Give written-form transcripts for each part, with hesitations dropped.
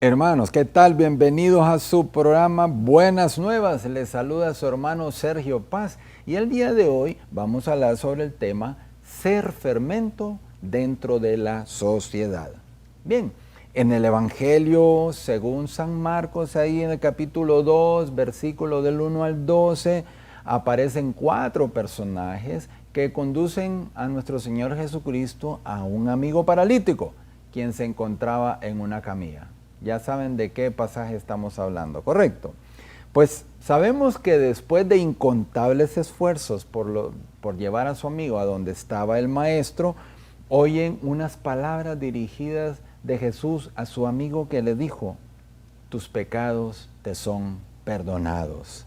Hermanos, ¿qué tal? Bienvenidos a su programa Buenas Nuevas. Les saluda su hermano Sergio Paz y el día de hoy vamos a hablar sobre el tema ser fermento dentro de la sociedad. Bien, en el Evangelio según San Marcos, ahí en el capítulo 2, versículo del 1 al 12, aparecen 4 personajes que conducen a nuestro Señor Jesucristo a un amigo paralítico, quien se encontraba en una camilla. Ya saben de qué pasaje estamos hablando, ¿correcto? Pues sabemos que después de incontables esfuerzos por llevar a su amigo a donde estaba el maestro, oyen unas palabras dirigidas de Jesús a su amigo que le dijo: tus pecados te son perdonados.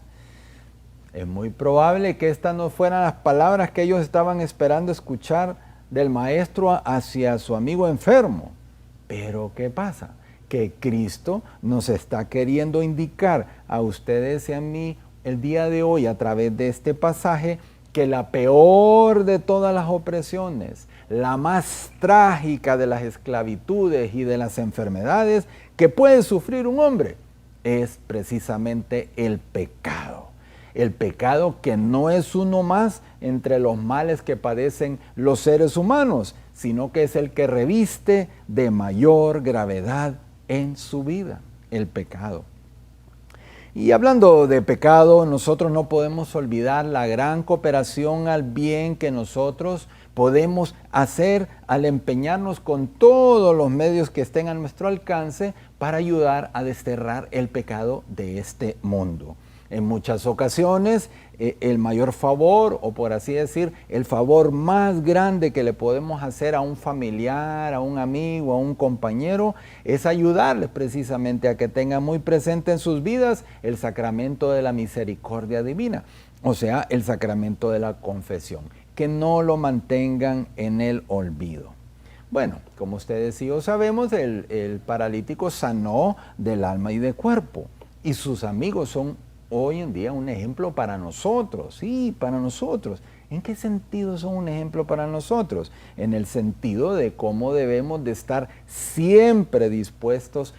Es muy probable que estas no fueran las palabras que ellos estaban esperando escuchar del maestro hacia su amigo enfermo. Pero ¿qué pasa? Que Cristo nos está queriendo indicar a ustedes y a mí el día de hoy a través de este pasaje que la peor de todas las opresiones, la más trágica de las esclavitudes y de las enfermedades que puede sufrir un hombre es precisamente el pecado. El pecado que no es uno más entre los males que padecen los seres humanos, sino que es el que reviste de mayor gravedad en su vida, el pecado. Y hablando de pecado, nosotros no podemos olvidar la gran cooperación al bien que nosotros podemos hacer al empeñarnos con todos los medios que estén a nuestro alcance para ayudar a desterrar el pecado de este mundo. En muchas ocasiones, el mayor favor, o por así decir, el favor más grande que le podemos hacer a un familiar, a un amigo, a un compañero, es ayudarles precisamente a que tengan muy presente en sus vidas el sacramento de la misericordia divina, o sea, el sacramento de la confesión, que no lo mantengan en el olvido. Bueno, como ustedes y yo sabemos, el paralítico sanó del alma y del cuerpo, y sus amigos son hoy en día un ejemplo para nosotros, sí, para nosotros. ¿En qué sentido son un ejemplo para nosotros? En el sentido de cómo debemos de estar siempre dispuestos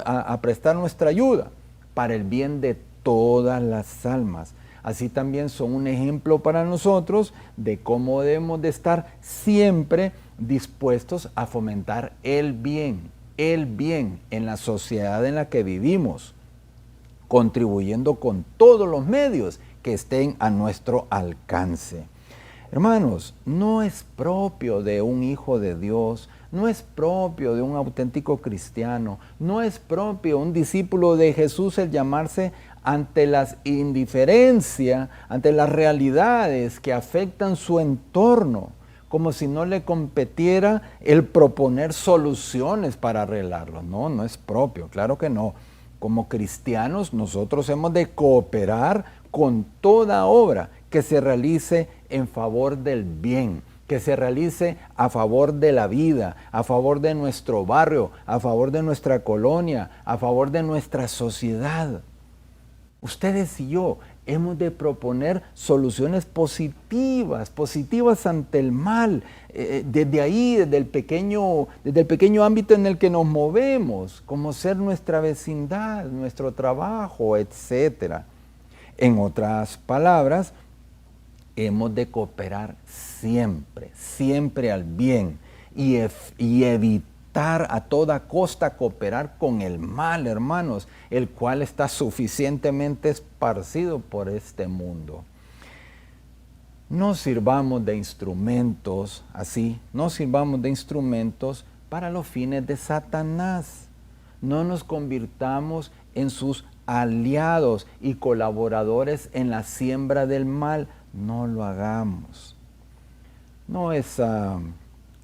a prestar nuestra ayuda para el bien de todas las almas. Así también son un ejemplo para nosotros de cómo debemos de estar siempre dispuestos a fomentar el bien en la sociedad en la que vivimos, contribuyendo con todos los medios que estén a nuestro alcance. Hermanos, no es propio de un hijo de Dios, no es propio de un auténtico cristiano, no es propio de un discípulo de Jesús el llamarse ante las indiferencias, ante las realidades que afectan su entorno, como si no le competiera el proponer soluciones para arreglarlo. No, no es propio, claro que no. Como cristianos, nosotros hemos de cooperar con toda obra que se realice en favor del bien, que se realice a favor de la vida, a favor de nuestro barrio, a favor de nuestra colonia, a favor de nuestra sociedad. Ustedes y yo hemos de proponer soluciones positivas ante el mal, desde ahí, desde el pequeño ámbito en el que nos movemos, como ser nuestra vecindad, nuestro trabajo, etc. En otras palabras, hemos de cooperar siempre al bien y evitar a toda costa cooperar con el mal, hermanos, el cual está suficientemente esparcido por este mundo. No sirvamos de instrumentos para los fines de Satanás. No nos convirtamos en sus aliados y colaboradores en la siembra del mal. No lo hagamos. No es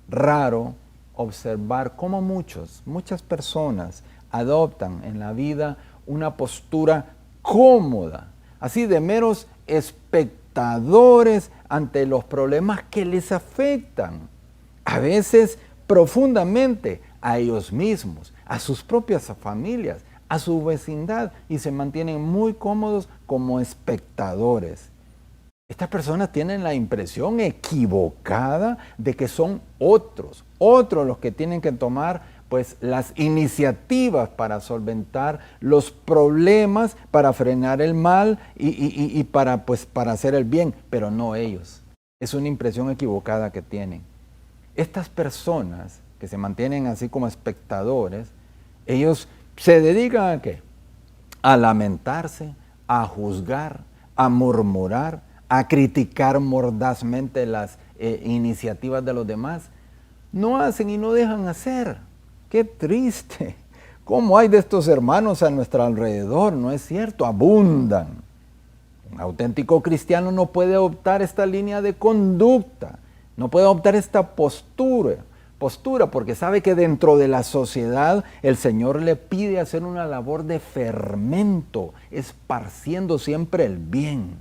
raro observar cómo muchas personas adoptan en la vida una postura cómoda, así de meros espectadores ante los problemas que les afectan, a veces profundamente a ellos mismos, a sus propias familias, a su vecindad, y se mantienen muy cómodos como espectadores. Estas personas tienen la impresión equivocada de que son otros los que tienen que tomar pues las iniciativas para solventar los problemas, para frenar el mal y para hacer el bien, pero no ellos. Es una impresión equivocada que tienen. Estas personas que se mantienen así como espectadores, ellos se dedican ¿a qué? A lamentarse, a juzgar, a murmurar, a criticar mordazmente las iniciativas de los demás. No hacen y no dejan hacer. ¡Qué triste! ¿Cómo hay de estos hermanos a nuestro alrededor? No es cierto, abundan. Un auténtico cristiano no puede adoptar esta línea de conducta, no puede adoptar esta postura porque sabe que dentro de la sociedad el Señor le pide hacer una labor de fermento, esparciendo siempre el bien.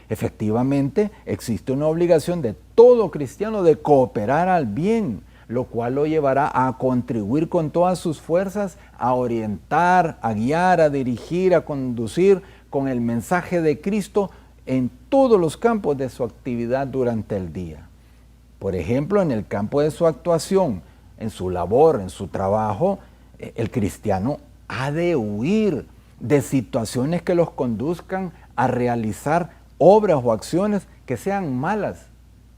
Efectivamente, existe una obligación de todo cristiano de cooperar al bien, lo cual lo llevará a contribuir con todas sus fuerzas, a orientar, a guiar, a dirigir, a conducir con el mensaje de Cristo en todos los campos de su actividad durante el día. Por ejemplo, en el campo de su actuación, en su labor, en su trabajo, el cristiano ha de huir de situaciones que los conduzcan a realizar obras o acciones que sean malas,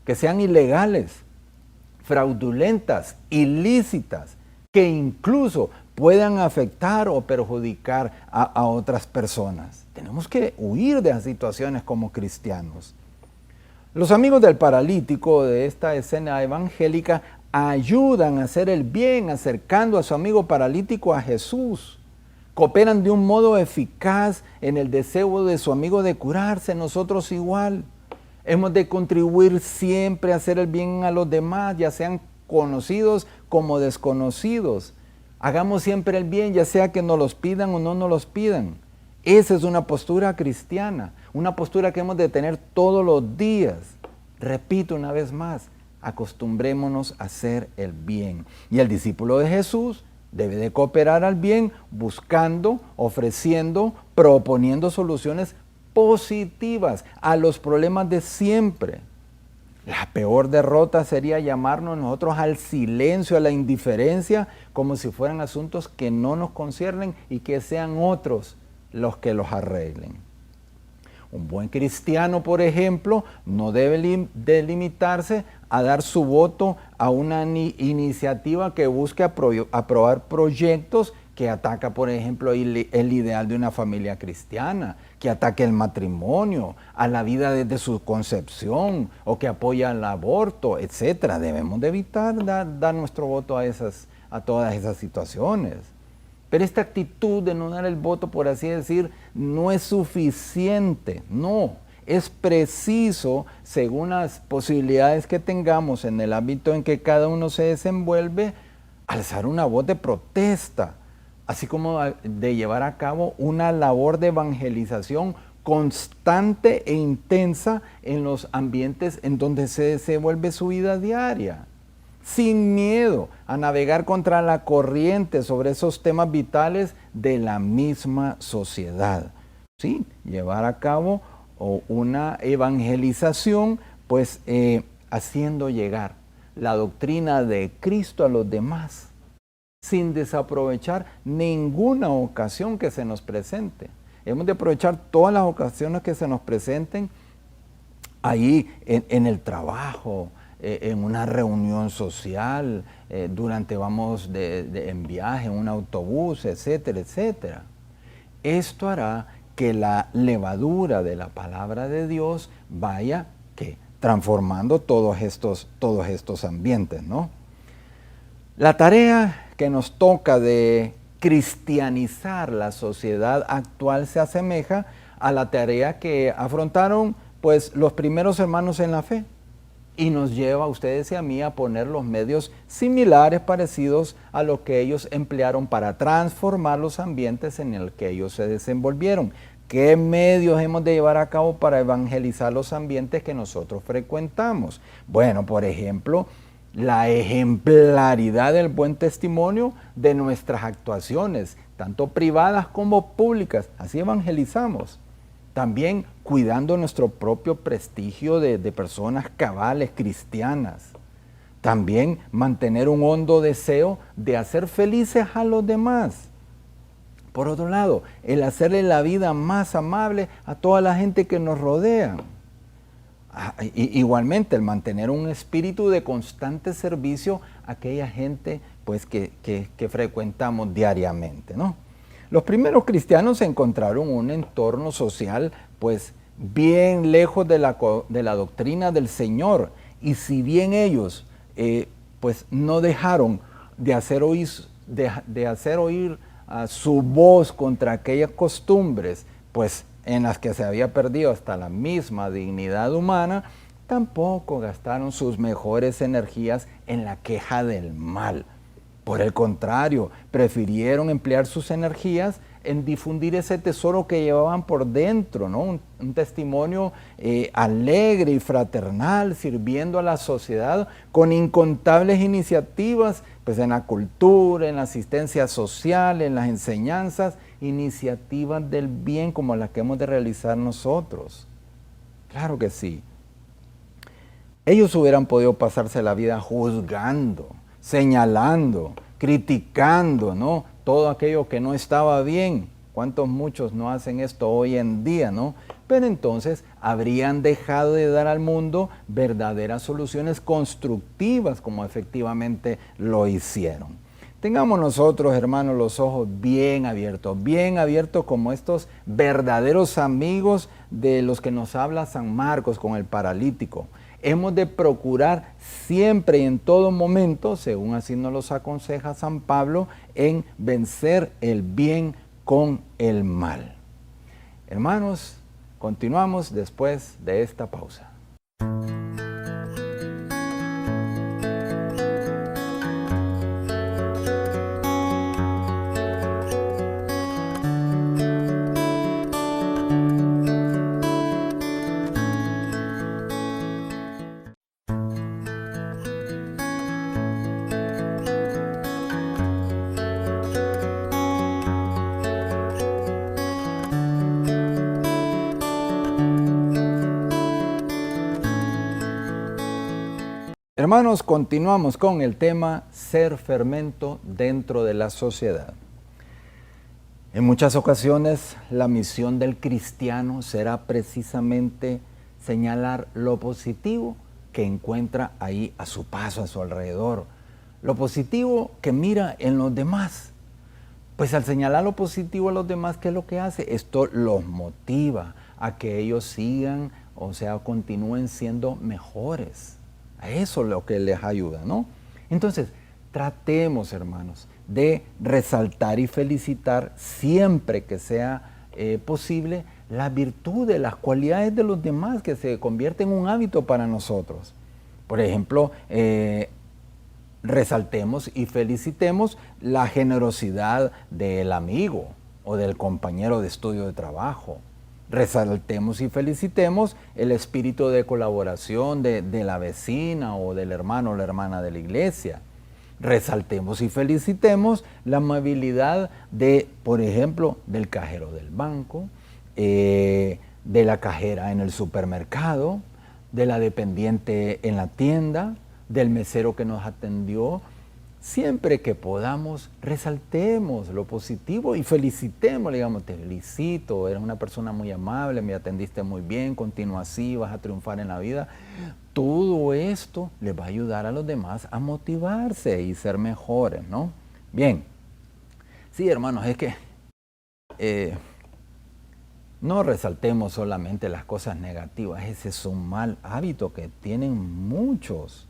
que sean ilegales, fraudulentas, ilícitas, que incluso puedan afectar o perjudicar a otras personas. Tenemos que huir de esas situaciones como cristianos. Los amigos del paralítico de esta escena evangélica ayudan a hacer el bien acercando a su amigo paralítico a Jesús. Cooperan de un modo eficaz en el deseo de su amigo de curarse, nosotros igual. Hemos de contribuir siempre a hacer el bien a los demás, ya sean conocidos como desconocidos. Hagamos siempre el bien, ya sea que nos los pidan o no nos los pidan. Esa es una postura cristiana, una postura que hemos de tener todos los días. Repito una vez más, acostumbrémonos a hacer el bien. Y el discípulo de Jesús debe de cooperar al bien, buscando, ofreciendo, proponiendo soluciones positivas a los problemas de siempre. La peor derrota sería llamarnos nosotros al silencio, a la indiferencia, como si fueran asuntos que no nos conciernen y que sean otros los que los arreglen. Un buen cristiano, por ejemplo, no debe de limitarse a dar su voto a una iniciativa que busque aprobar proyectos que ataca, por ejemplo, el ideal de una familia cristiana, que ataque el matrimonio, a la vida desde su concepción, o que apoya el aborto, etc. Debemos de evitar dar nuestro voto a todas esas situaciones. Pero esta actitud de no dar el voto, por así decir, no es suficiente, no. Es preciso, según las posibilidades que tengamos en el ámbito en que cada uno se desenvuelve, alzar una voz de protesta, así como de llevar a cabo una labor de evangelización constante e intensa en los ambientes en donde se desenvuelve su vida diaria, sin miedo a navegar contra la corriente sobre esos temas vitales de la misma sociedad. Sí, llevar a cabo una evangelización, pues haciendo llegar la doctrina de Cristo a los demás, sin desaprovechar ninguna ocasión que se nos presente. Hemos de aprovechar todas las ocasiones que se nos presenten ahí en el trabajo, en una reunión social, vamos en viaje, en un autobús, etcétera, etcétera. Esto hará que la levadura de la palabra de Dios vaya transformando todos estos ambientes, ¿no? La tarea que nos toca de cristianizar la sociedad actual se asemeja a la tarea que afrontaron pues los primeros hermanos en la fe, y nos lleva a ustedes y a mí a poner los medios similares, parecidos a lo que ellos emplearon para transformar los ambientes en el que ellos se desenvolvieron. ¿Qué medios hemos de llevar a cabo para evangelizar los ambientes que nosotros frecuentamos? Bueno, por ejemplo, la ejemplaridad del buen testimonio de nuestras actuaciones, tanto privadas como públicas. Así evangelizamos. También cuidando nuestro propio prestigio de personas cabales, cristianas. También mantener un hondo deseo de hacer felices a los demás. Por otro lado, el hacerle la vida más amable a toda la gente que nos rodea. Igualmente, el mantener un espíritu de constante servicio a aquella gente pues, que frecuentamos diariamente, ¿no? Los primeros cristianos encontraron un entorno social pues bien lejos de la doctrina del Señor, y si bien ellos pues no dejaron de hacer oír su voz contra aquellas costumbres pues en las que se había perdido hasta la misma dignidad humana, tampoco gastaron sus mejores energías en la queja del mal. Por el contrario, prefirieron emplear sus energías en difundir ese tesoro que llevaban por dentro, ¿no? Un testimonio alegre y fraternal, sirviendo a la sociedad con incontables iniciativas, pues en la cultura, en la asistencia social, en las enseñanzas, iniciativas del bien como las que hemos de realizar nosotros. Claro que sí. Ellos hubieran podido pasarse la vida juzgando, señalando, criticando, ¿no? Todo aquello que no estaba bien. ¿Cuántos muchos no hacen esto hoy en día, no? Pero entonces habrían dejado de dar al mundo verdaderas soluciones constructivas como efectivamente lo hicieron. Tengamos nosotros, hermanos, los ojos bien abiertos como estos verdaderos amigos de los que nos habla San Marcos con el paralítico. Hemos de procurar siempre y en todo momento, según así nos los aconseja San Pablo, en vencer el bien con el mal. Hermanos, continuamos después de esta pausa. Hermanos, continuamos con el tema ser fermento dentro de la sociedad. En muchas ocasiones la misión del cristiano será precisamente señalar lo positivo que encuentra ahí a su paso, a su alrededor. Lo positivo que mira en los demás. Pues al señalar lo positivo a los demás, ¿qué es lo que hace? Esto los motiva a que ellos sigan, o sea, continúen siendo mejores. A eso es lo que les ayuda, ¿no? Entonces, tratemos, hermanos, de resaltar y felicitar siempre que sea posible las virtudes, las cualidades de los demás, que se convierten en un hábito para nosotros. Por ejemplo, resaltemos y felicitemos la generosidad del amigo o del compañero de estudio de trabajo. Resaltemos y felicitemos el espíritu de colaboración de la vecina o del hermano o la hermana de la iglesia. Resaltemos y felicitemos la amabilidad de, por ejemplo, del cajero del banco, de la cajera en el supermercado, de la dependiente en la tienda, del mesero que nos atendió. Siempre que podamos, resaltemos lo positivo y felicitemos, digamos, te felicito, eres una persona muy amable, me atendiste muy bien, continúa así, vas a triunfar en la vida. Todo esto les va a ayudar a los demás a motivarse y ser mejores, ¿no? Bien, sí, hermanos, es que no resaltemos solamente las cosas negativas, ese es un mal hábito que tienen muchos.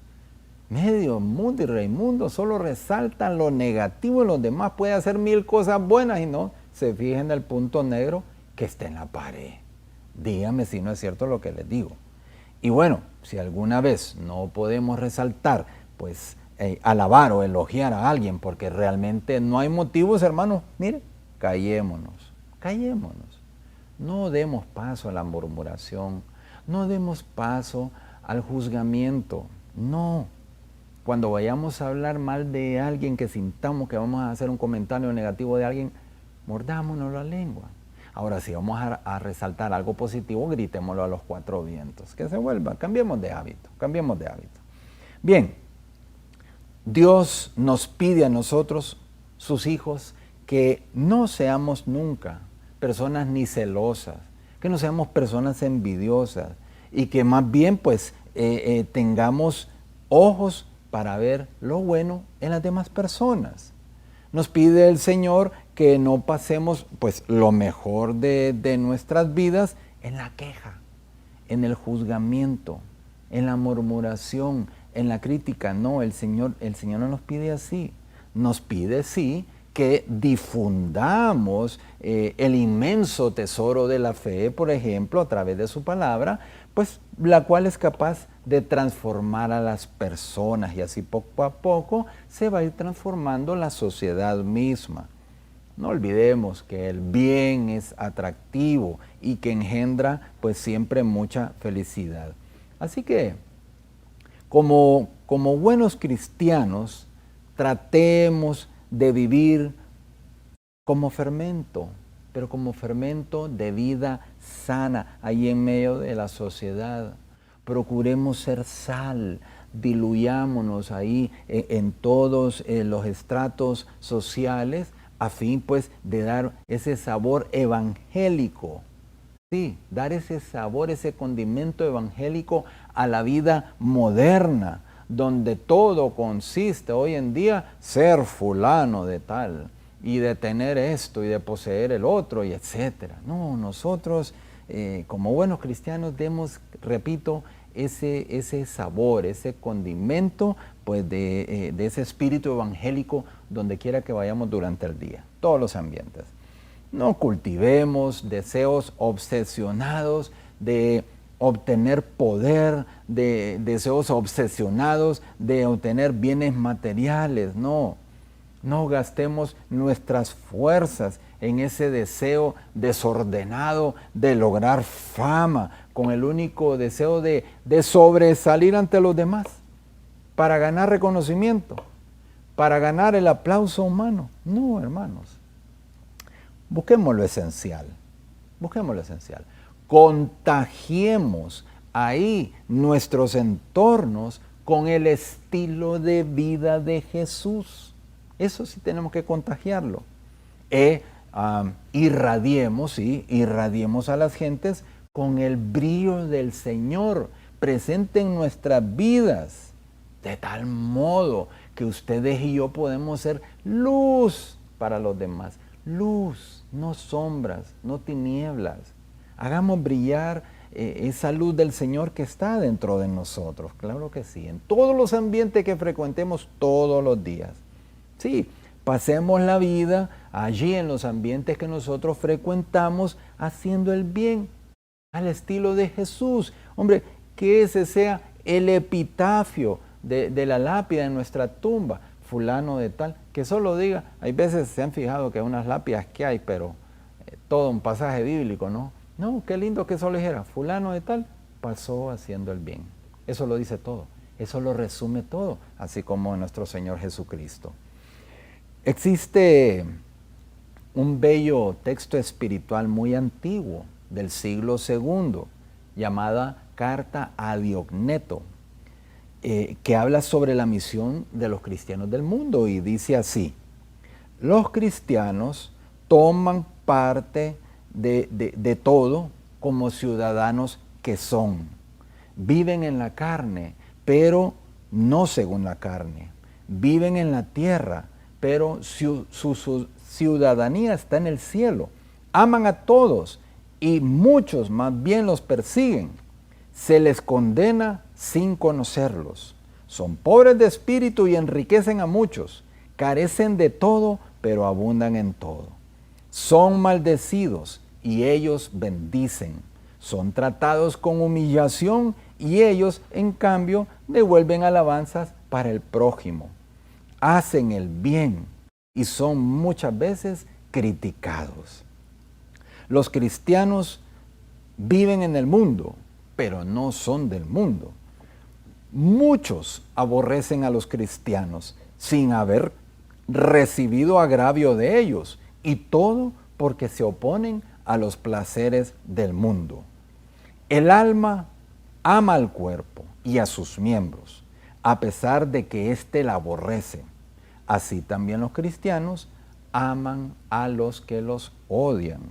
Medio mundo y Raimundo solo resaltan lo negativo y los demás pueden hacer 1000 cosas buenas y no se fijen en el punto negro que está en la pared. Díganme si no es cierto lo que les digo. Y bueno, si alguna vez no podemos resaltar, pues alabar o elogiar a alguien porque realmente no hay motivos, hermanos, mire, callémonos. No demos paso a la murmuración, no demos paso al juzgamiento, no. Cuando vayamos a hablar mal de alguien, que sintamos que vamos a hacer un comentario negativo de alguien, mordámonos la lengua. Ahora, si vamos a resaltar algo positivo, gritémoslo a los 4 vientos. Que se vuelva, cambiemos de hábito. Bien, Dios nos pide a nosotros, sus hijos, que no seamos nunca personas ni celosas, que no seamos personas envidiosas y que más bien pues tengamos ojos para ver lo bueno en las demás personas. Nos pide el Señor que no pasemos pues lo mejor de nuestras vidas en la queja, en el juzgamiento, en la murmuración, en la crítica. No, el Señor no nos pide así. Nos pide sí que difundamos el inmenso tesoro de la fe, por ejemplo, a través de su palabra, pues la cual es capaz de transformar a las personas y así poco a poco se va a ir transformando la sociedad misma. No olvidemos que el bien es atractivo y que engendra pues siempre mucha felicidad. Así que como buenos cristianos tratemos de vivir como fermento, pero como fermento de vida sana ahí en medio de la sociedad. Procuremos ser sal, diluyámonos ahí en todos los estratos sociales a fin pues de dar ese sabor evangélico. Sí, dar ese sabor, ese condimento evangélico a la vida moderna, donde todo consiste hoy en día ser fulano de tal, y de tener esto y de poseer el otro, y etcétera. No, nosotros como buenos cristianos demos, repito, ese sabor, ese condimento, pues de ese espíritu evangélico donde quiera que vayamos durante el día, todos los ambientes. No cultivemos deseos obsesionados de obtener poder, de deseos obsesionados de obtener bienes materiales, no. No gastemos nuestras fuerzas en ese deseo desordenado de lograr fama, con el único deseo de sobresalir ante los demás, para ganar reconocimiento, para ganar el aplauso humano. No, hermanos. Busquemos lo esencial. Busquemos lo esencial. Contagiemos ahí nuestros entornos con el estilo de vida de Jesús. Eso sí tenemos que contagiarlo. Irradiemos a las gentes con el brillo del Señor presente en nuestras vidas, de tal modo que ustedes y yo podemos ser luz para los demás. Luz, no sombras, no tinieblas. Hagamos brillar esa luz del Señor que está dentro de nosotros, claro que sí, en todos los ambientes que frecuentemos todos los días. Sí, pasemos la vida allí en los ambientes que nosotros frecuentamos haciendo el bien, al estilo de Jesús. Hombre, que ese sea el epitafio de la lápida en nuestra tumba, fulano de tal, que solo diga, hay veces se han fijado que unas lápidas que hay, pero todo un pasaje bíblico, ¿no? No, qué lindo que solo dijera, fulano de tal, pasó haciendo el bien. Eso lo dice todo, eso lo resume todo, así como nuestro Señor Jesucristo. Existe un bello texto espiritual muy antiguo del siglo II, llamada Carta a Diogneto, que habla sobre la misión de los cristianos del mundo y dice así: los cristianos toman parte de todo como ciudadanos que son. Viven en la carne, pero no según la carne. Viven en la tierra, pero su ciudadanía está en el cielo. Aman a todos y muchos más bien los persiguen. Se les condena sin conocerlos. Son pobres de espíritu y enriquecen a muchos. Carecen de todo, pero abundan en todo. Son maldecidos y ellos bendicen. Son tratados con humillación y ellos, en cambio, devuelven alabanzas para el prójimo. Hacen el bien y son muchas veces criticados. Los cristianos viven en el mundo, pero no son del mundo. Muchos aborrecen a los cristianos sin haber recibido agravio de ellos, y todo porque se oponen a los placeres del mundo. El alma ama al cuerpo y a sus miembros. a pesar de que éste la aborrece. Así también los cristianos aman a los que los odian.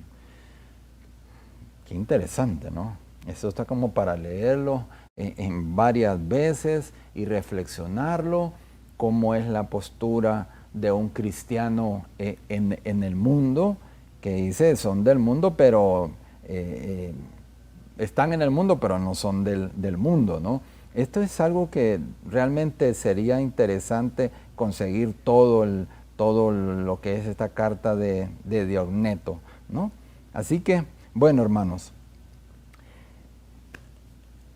Qué interesante, ¿no? Esto está como para leerlo en varias veces y reflexionarlo, cómo es la postura de un cristiano en el mundo, que dice, son del mundo, pero están en el mundo, pero no son del mundo, ¿no? Esto es algo que realmente sería interesante conseguir todo lo que es esta carta de Diogneto, ¿no? Así que, bueno, hermanos,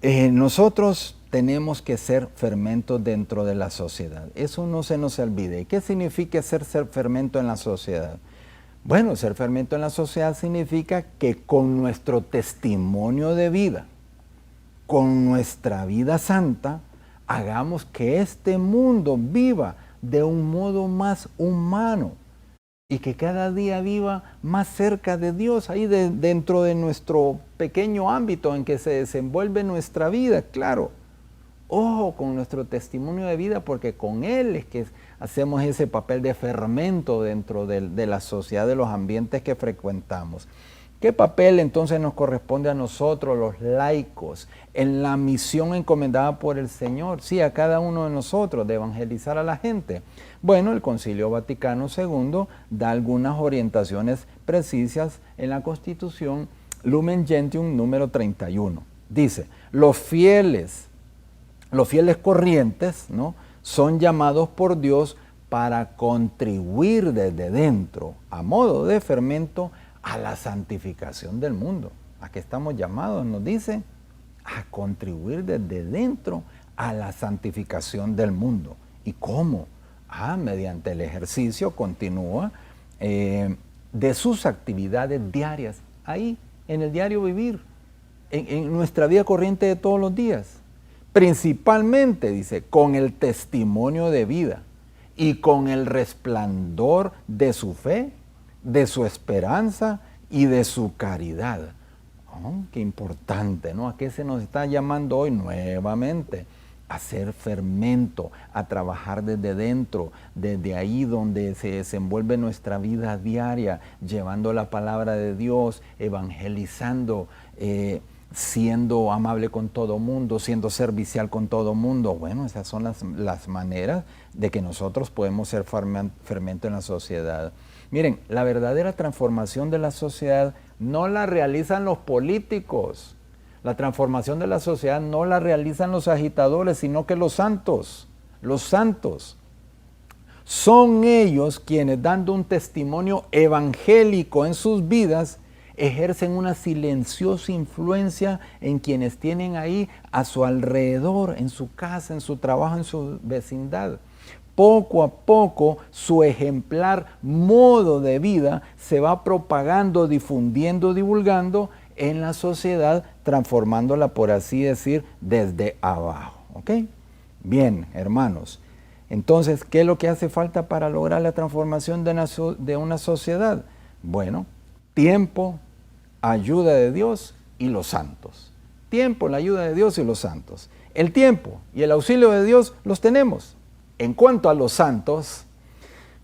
nosotros tenemos que ser fermentos dentro de la sociedad. Eso no se nos olvide. ¿Qué significa ser fermento en la sociedad? Bueno, ser fermento en la sociedad significa que con nuestro testimonio de vida, con nuestra vida santa, hagamos que este mundo viva de un modo más humano y que cada día viva más cerca de Dios, ahí dentro de nuestro pequeño ámbito en que se desenvuelve nuestra vida, claro. Ojo con nuestro testimonio de vida, porque con él es que hacemos ese papel de fermento dentro de la sociedad, de los ambientes que frecuentamos. ¿Qué papel entonces nos corresponde a nosotros, los laicos, en la misión encomendada por el Señor? Sí, a cada uno de nosotros, de evangelizar a la gente. Bueno, el Concilio Vaticano II da algunas orientaciones precisas en la Constitución Lumen Gentium número 31. Dice, los fieles corrientes, ¿no?, son llamados por Dios para contribuir desde dentro, a modo de fermento, a la santificación del mundo. ¿A qué estamos llamados? Nos dice, a contribuir desde dentro a la santificación del mundo. ¿Y cómo? Mediante el ejercicio continúa de sus actividades diarias, ahí, en el diario vivir, en nuestra vida corriente de todos los días. Principalmente, dice, con el testimonio de vida y con el resplandor de su fe, de su esperanza y de su caridad. Oh, qué importante, ¿no? ¿A qué se nos está llamando hoy nuevamente? A ser fermento, a trabajar desde dentro, desde ahí donde se desenvuelve nuestra vida diaria, llevando la palabra de Dios, evangelizando, siendo amable con todo mundo, siendo servicial con todo mundo. Bueno, esas son las maneras de que nosotros podemos ser fermento en la sociedad. Miren, la verdadera transformación de la sociedad no la realizan los políticos. La transformación de la sociedad no la realizan los agitadores, sino que los santos. Los santos. Son ellos quienes, dando un testimonio evangélico en sus vidas, ejercen una silenciosa influencia en quienes tienen ahí a su alrededor, en su casa, en su trabajo, en su vecindad. Poco a poco su ejemplar modo de vida se va propagando, difundiendo, divulgando en la sociedad, transformándola, por así decir, desde abajo. ¿Ok? Bien, hermanos. Entonces, ¿qué es lo que hace falta para lograr la transformación de una sociedad? Bueno, tiempo, ayuda de Dios y los santos. Tiempo, la ayuda de Dios y los santos. El tiempo y el auxilio de Dios los tenemos. En cuanto a los santos,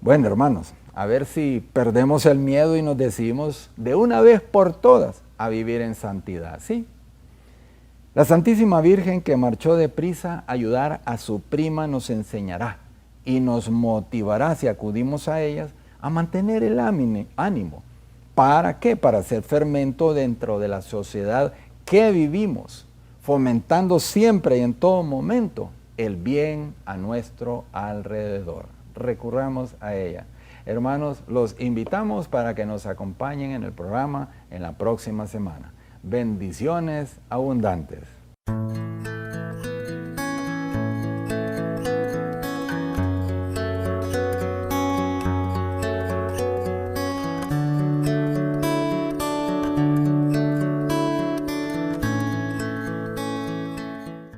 bueno, hermanos, a ver si perdemos el miedo y nos decidimos de una vez por todas a vivir en santidad, ¿sí? La Santísima Virgen, que marchó deprisa a ayudar a su prima, nos enseñará y nos motivará, si acudimos a ellas, a mantener el ánimo. ¿Para qué? Para ser fermento dentro de la sociedad que vivimos, fomentando siempre y en todo momento el bien a nuestro alrededor. Recurramos a ella. Hermanos, los invitamos para que nos acompañen en el programa en la próxima semana. Bendiciones abundantes.